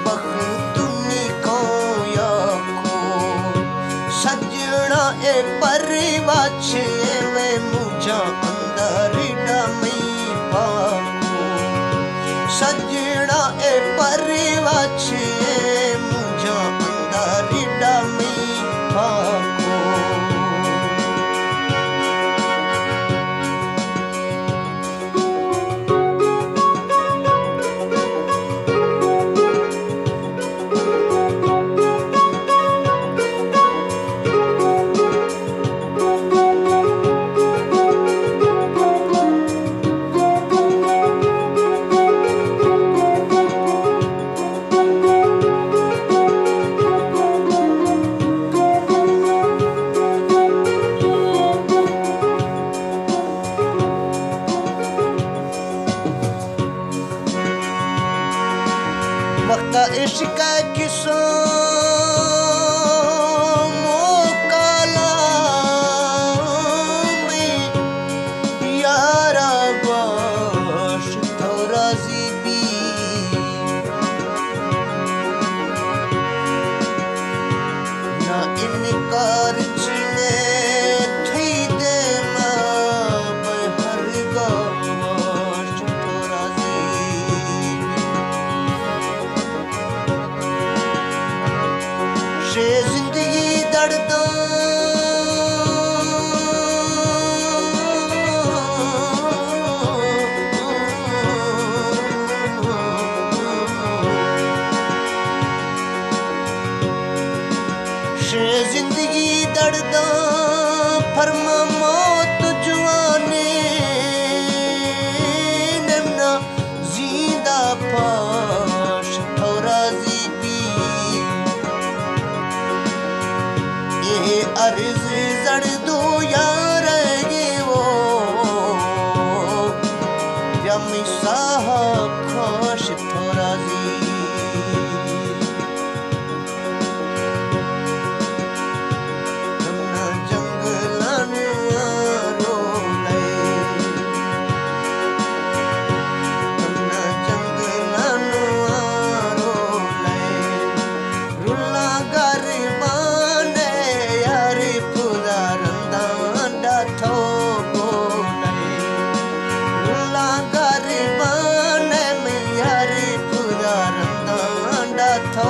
बख्तुनी को या को सजना ए परिवाच वे मुझा अंदर डमई पाको सजना ए परिवाच मुझा अंदर डमई पाको वक्ता इश्क किसो मोकाला में यारा बाश थोड़ा ज़ीबी ना इनकार चने थी दे मां बहर गाश थोड़ा शे जिंदगी दर्दा शे जिंदगी दर्दा फरमा मौत जुआने नमना जिंदा पाश थोड़ा अर्ज जड़ दो यार गे वो यम साह खोश थोड़ा जी नमना जंगलन रो ले नमना जंगलन रो ले रुला गरबान थो बोले रुला गरबान में यारी पूरा रंदांडा थो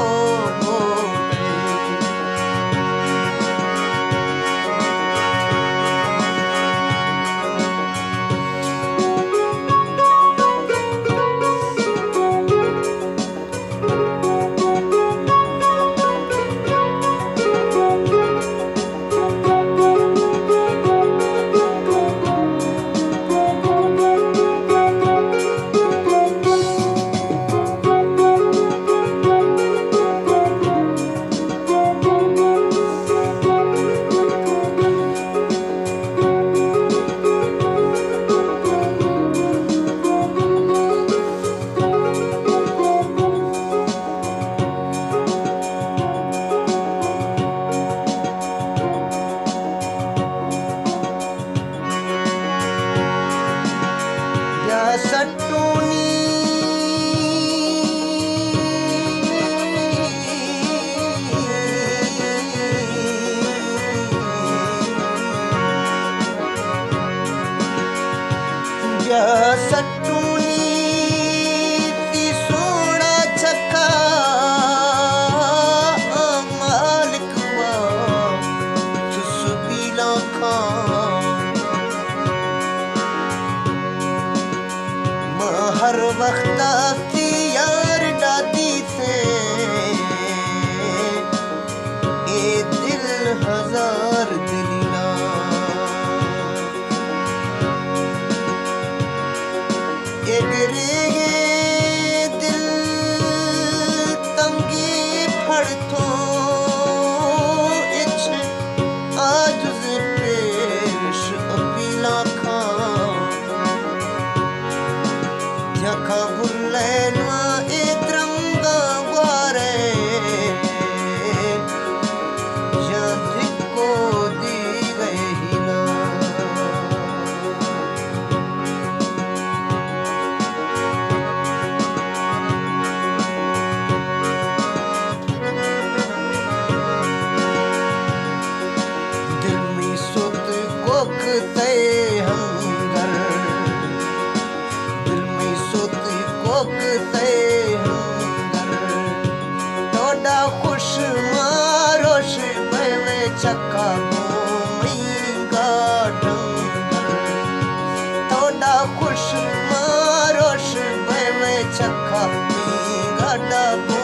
साडा